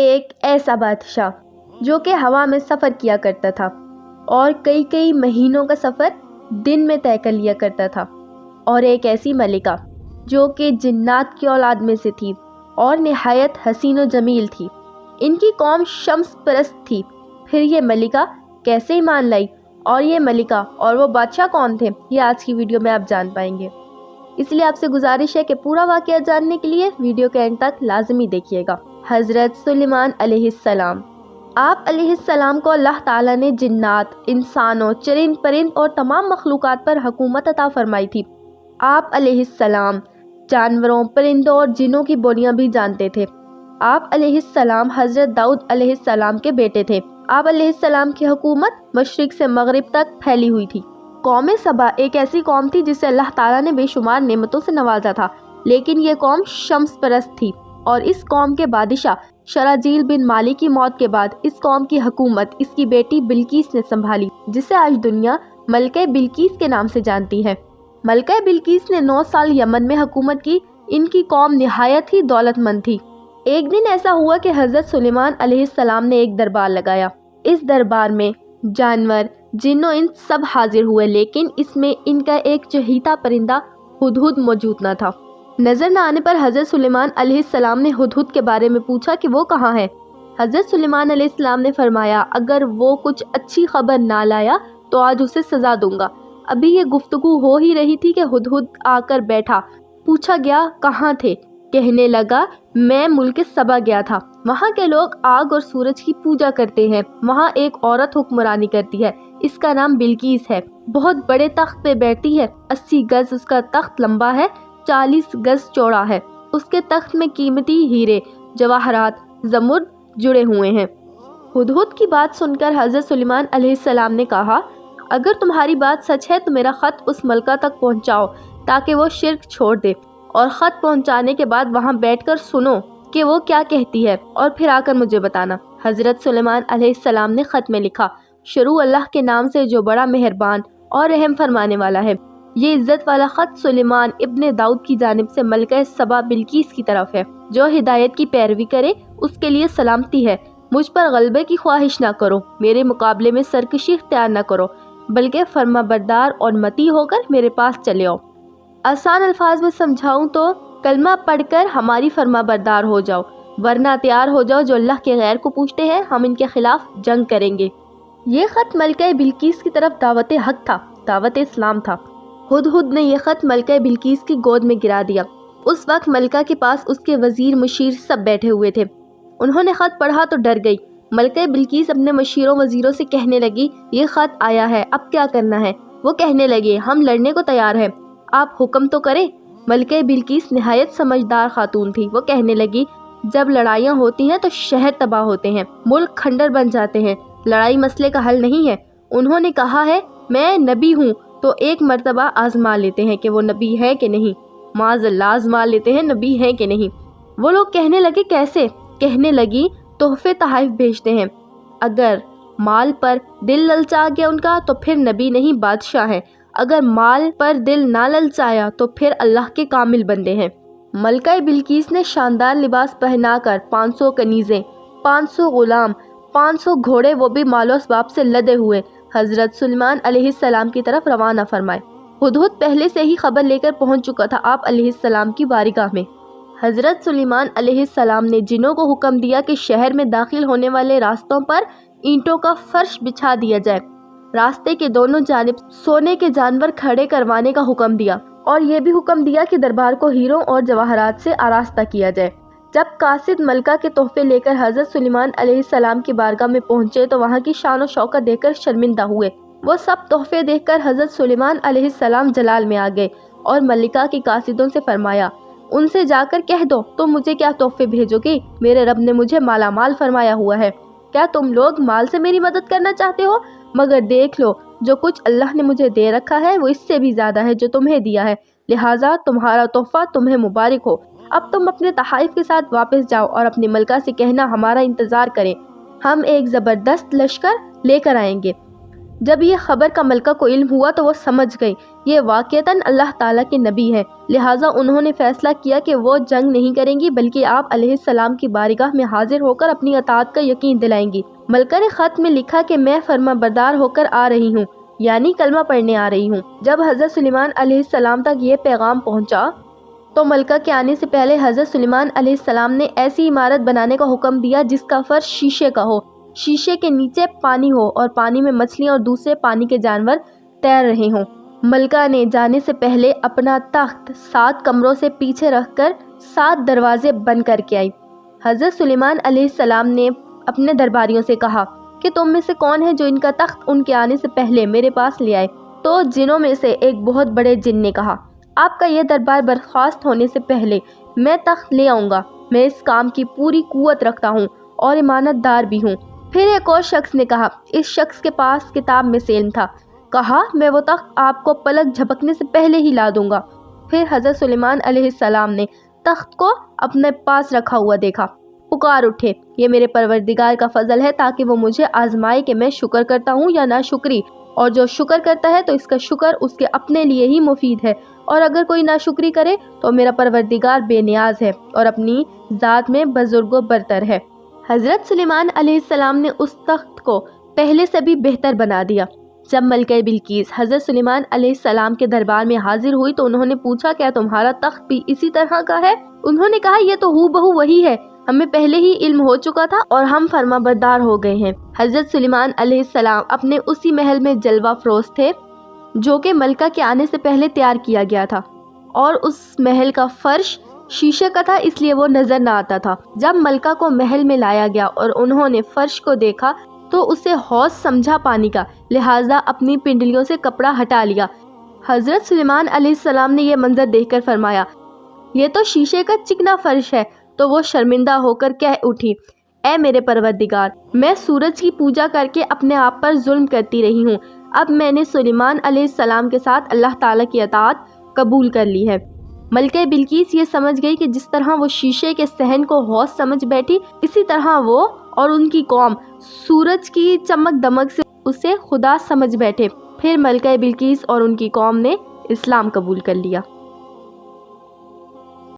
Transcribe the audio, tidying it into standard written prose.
ایک ایسا بادشاہ جو کہ ہوا میں سفر کیا کرتا تھا اور کئی مہینوں کا سفر دن میں طے کر لیا کرتا تھا، اور ایک ایسی ملکہ جو کہ جنات کی اولاد میں سے تھی اور نہایت حسین و جمیل تھی۔ ان کی قوم شمس پرست تھی۔ پھر یہ ملکہ کیسے ایمان لائی، اور یہ ملکہ اور وہ بادشاہ کون تھے، یہ آج کی ویڈیو میں آپ جان پائیں گے۔ اس لیے آپ سے گزارش ہے کہ پورا واقعہ جاننے کے لیے ویڈیو کے اینڈ تک لازمی دیکھیے گا۔ حضرت سلیمان علیہ السلام، آپ علیہ السلام کو اللہ تعالیٰ نے جنات، انسانوں، چرند پرند اور تمام مخلوقات پر حکومت عطا فرمائی تھی۔ آپ علیہ السلام جانوروں، پرندوں اور جنوں کی بولیاں بھی جانتے تھے۔ آپ علیہ السلام حضرت داؤد علیہ السلام کے بیٹے تھے۔ آپ علیہ السلام کی حکومت مشرق سے مغرب تک پھیلی ہوئی تھی۔ قوم سبا ایک ایسی قوم تھی جسے اللہ تعالیٰ نے بے شمار نعمتوں سے نوازا تھا، لیکن یہ قوم شمس پرست تھی، اور اس قوم کے بادشاہ شراجیل بن مالی کی موت کے بعد اس قوم کی حکومت اس کی بیٹی بلقیس نے سنبھالی، جسے آج دنیا ملکہ بلقیس کے نام سے جانتی ہے۔ ملکہ بلقیس نے 9 سال یمن میں حکومت کی۔ ان کی قوم نہایت ہی دولت مند تھی۔ ایک دن ایسا ہوا کہ حضرت سلیمان علیہ السلام نے ایک دربار لگایا۔ اس دربار میں جانور، جن و انس سب حاضر ہوئے، لیکن اس میں ان کا ایک چہیتا پرندہ ہدہد موجود نہ تھا۔ نظر نہ آنے پر حضرت سلیمان علیہ السلام نے ہدہد کے بارے میں پوچھا کہ وہ کہاں ہے۔ حضرت سلیمان علیہ السلام نے فرمایا، اگر وہ کچھ اچھی خبر نہ لایا تو آج اسے سزا دوں گا۔ ابھی یہ گفتگو ہو ہی رہی تھی کہ ہدہد آ کر بیٹھا۔ پوچھا گیا، کہاں تھے؟ کہنے لگا، میں ملک سبا گیا تھا۔ وہاں کے لوگ آگ اور سورج کی پوجا کرتے ہیں۔ وہاں ایک عورت حکمرانی کرتی ہے، اس کا نام بلقیس ہے۔ بہت بڑے تخت پہ بیٹھتی ہے، 80 گز اس کا تخت لمبا ہے، 40 گز چوڑا ہے۔ اس کے تخت میں قیمتی ہیرے، جواہرات، زمرد جڑے ہوئے ہیں۔ ہدہد کی بات سن کر حضرت سلیمان علیہ السلام نے کہا، اگر تمہاری بات سچ ہے تو میرا خط اس ملکہ تک پہنچاؤ تاکہ وہ شرک چھوڑ دے، اور خط پہنچانے کے بعد وہاں بیٹھ کر سنو کہ وہ کیا کہتی ہے، اور پھر آ کر مجھے بتانا۔ حضرت سلیمان علیہ السلام نے خط میں لکھا، شروع اللہ کے نام سے جو بڑا مہربان اور رحم فرمانے والا ہے۔ یہ عزت والا خط سلیمان ابن داؤد کی جانب سے ملکہ سبا بلقیس کی طرف ہے۔ جو ہدایت کی پیروی کرے اس کے لیے سلامتی ہے۔ مجھ پر غلبے کی خواہش نہ کرو، میرے مقابلے میں سرکشی اختیار نہ کرو، بلکہ فرما بردار اور متی ہو کر میرے پاس چلے آؤ۔ آسان الفاظ میں سمجھاؤں تو کلمہ پڑھ کر ہماری فرما بردار ہو جاؤ، ورنہ تیار ہو جاؤ، جو اللہ کے غیر کو پوچھتے ہیں ہم ان کے خلاف جنگ کریں گے۔ یہ خط ملکہ بلقیس کی طرف دعوت حق تھا، دعوت اسلام تھا۔ ہدہد نے یہ خط ملکہ بلقیس کی گود میں گرا دیا۔ اس وقت ملکہ کے پاس اس کے وزیر مشیر سب بیٹھے ہوئے تھے۔ انہوں نے خط پڑھا تو ڈر گئی۔ ملکہ بلقیس اپنے مشیروں وزیروں سے کہنے لگی، یہ خط آیا ہے، اب کیا کرنا ہے؟ وہ کہنے لگے، ہم لڑنے کو تیار ہیں، آپ حکم تو کریں۔ ملکہ بلقیس نہایت سمجھدار خاتون تھی۔ وہ کہنے لگی، جب لڑائیاں ہوتی ہیں تو شہر تباہ ہوتے ہیں، ملک کھنڈر بن جاتے ہیں، لڑائی مسئلے کا حل نہیں ہے۔ انہوں نے کہا ہے، میں نبی ہوں، تو ایک مرتبہ آزما لیتے ہیں کہ وہ نبی ہے کہ نہیں، معاذ اللہ آزما لیتے ہیں نبی ہے کہ نہیں۔ وہ لوگ کہنے لگے، کیسے؟ کہنے لگی، تحفے تحائف بھیجتے ہیں۔ اگر مال پر دل للچا گیا ان کا تو پھر نبی نہیں بادشاہ ہیں، اگر مال پر دل نہ للچایا تو پھر اللہ کے کامل بندے ہیں۔ ملکہ بلقیس نے شاندار لباس پہنا کر 500 کنیزیں، 500 غلام، 500 گھوڑے، وہ بھی مال و اسباب سے لدے ہوئے، حضرت سلیمان علیہ السلام کی طرف روانہ فرمائے۔ ہدہد پہلے سے ہی خبر لے کر پہنچ چکا تھا آپ علیہ السلام کی بارگاہ میں۔ حضرت سلیمان علیہ السلام نے جنوں کو حکم دیا کہ شہر میں داخل ہونے والے راستوں پر اینٹوں کا فرش بچھا دیا جائے، راستے کے دونوں جانب سونے کے جانور کھڑے کروانے کا حکم دیا، اور یہ بھی حکم دیا کہ دربار کو ہیروں اور جواہرات سے آراستہ کیا جائے۔ جب قاصد ملکہ کے تحفے لے کر حضرت سلیمان علیہ السلام کی بارگاہ میں پہنچے تو وہاں کی شان و شوکت دیکھ کر شرمندہ ہوئے۔ وہ سب تحفے دیکھ کر حضرت سلیمان علیہ السلام جلال میں آ گئے اور ملکہ کے قاصدوں سے فرمایا، ان سے جا کر کہہ دو تم مجھے کیا تحفے بھیجو گی، میرے رب نے مجھے مالا مال فرمایا ہوا ہے، کیا تم لوگ مال سے میری مدد کرنا چاہتے ہو؟ مگر دیکھ لو جو کچھ اللہ نے مجھے دے رکھا ہے وہ اس سے بھی زیادہ ہے جو تمہیں دیا ہے، لہٰذا تمہارا تحفہ تمہیں مبارک ہو۔ اب تم اپنے تحائف کے ساتھ واپس جاؤ اور اپنی ملکہ سے کہنا ہمارا انتظار کریں، ہم ایک زبردست لشکر لے کر آئیں گے۔ جب یہ خبر کا ملکہ کو علم ہوا تو وہ سمجھ گئی یہ واقعتاً اللہ تعالیٰ کے نبی ہیں، لہٰذا انہوں نے فیصلہ کیا کہ وہ جنگ نہیں کریں گی بلکہ آپ علیہ السلام کی بارگاہ میں حاضر ہو کر اپنی اطاعت کا یقین دلائیں گی۔ ملکہ نے خط میں لکھا کہ میں فرما بردار ہو کر آ رہی ہوں، یعنی کلمہ پڑھنے آ رہی ہوں۔ جب حضرت سلیمان علیہ السلام تک یہ پیغام پہنچا تو ملکہ کے آنے سے پہلے حضرت سلیمان علیہ السلام نے ایسی عمارت بنانے کا حکم دیا جس کا فرش شیشے کا ہو، شیشے کے نیچے پانی ہو اور پانی میں مچھلیاں اور دوسرے پانی کے جانور تیر رہے ہوں۔ ملکہ نے جانے سے پہلے اپنا تخت 7 کمروں سے پیچھے رکھ کر 7 دروازے بند کر کے آئی۔ حضرت سلیمان علیہ السلام نے اپنے درباریوں سے کہا کہ تم میں سے کون ہے جو ان کا تخت ان کے آنے سے پہلے میرے پاس لے آئے؟ تو جنوں میں سے ایک بہت بڑے جن نے کہا، آپ کا یہ دربار برخاست ہونے سے پہلے میں تخت لے آؤں گا، میں اس کام کی پوری قوت رکھتا ہوں اور امانت دار بھی ہوں۔ پھر ایک اور شخص نے کہا، اس شخص کے پاس کتاب میں سے علم تھا، کہا میں وہ تخت آپ کو پلک جھپکنے سے پہلے ہی لا دوں گا۔ پھر حضرت سلیمان علیہ السلام نے تخت کو اپنے پاس رکھا ہوا دیکھا، پکار اٹھے، یہ میرے پروردگار کا فضل ہے تاکہ وہ مجھے آزمائے کہ میں شکر کرتا ہوں یا ناشکری، اور جو شکر کرتا ہے تو اس کا شکر اس کے اپنے لیے ہی مفید ہے، اور اگر کوئی ناشکری کرے تو میرا پروردگار بے نیاز ہے اور اپنی ذات میں بزرگ و برتر ہے۔ حضرت سلیمان علیہ السلام نے اس تخت کو پہلے سے بھی بہتر بنا دیا۔ جب ملکہ بلقیس حضرت سلیمان علیہ السلام کے دربار میں حاضر ہوئی تو انہوں نے پوچھا، کیا تمہارا تخت بھی اسی طرح کا ہے؟ انہوں نے کہا، یہ تو ہو بہو وہی ہے، ہمیں پہلے ہی علم ہو چکا تھا اور ہم فرما بردار ہو گئے ہیں۔ حضرت سلیمان علیہ السلام اپنے اسی محل میں جلوہ فروز تھے جو کہ ملکہ کے آنے سے پہلے تیار کیا گیا تھا، اور اس محل کا فرش شیشے کا تھا، اس لیے وہ نظر نہ آتا تھا۔ جب ملکہ کو محل میں لایا گیا اور انہوں نے فرش کو دیکھا تو اسے حوض سمجھا پانی کا، لہٰذا اپنی پنڈلیوں سے کپڑا ہٹا لیا۔ حضرت سلیمان علیہ السلام نے یہ منظر دیکھ کر فرمایا، یہ تو شیشے کا چکنا فرش ہے۔ تو وہ شرمندہ ہو کر کہہ اٹھی، اے میرے پروردگار، میں سورج کی پوجا کر کے اپنے آپ پر ظلم کرتی رہی ہوں، اب میں نے سلیمان علیہ السلام کے ساتھ اللہ تعالیٰ کی اطاعت قبول کر لی ہے۔ ملکہ بلقیس یہ سمجھ گئی کہ جس طرح وہ شیشے کے صحن کو حوض سمجھ بیٹھی، اسی طرح وہ اور ان کی قوم سورج کی چمک دمک سے اسے خدا سمجھ بیٹھے۔ پھر ملکہ بلقیس اور ان کی قوم نے اسلام قبول کر لیا۔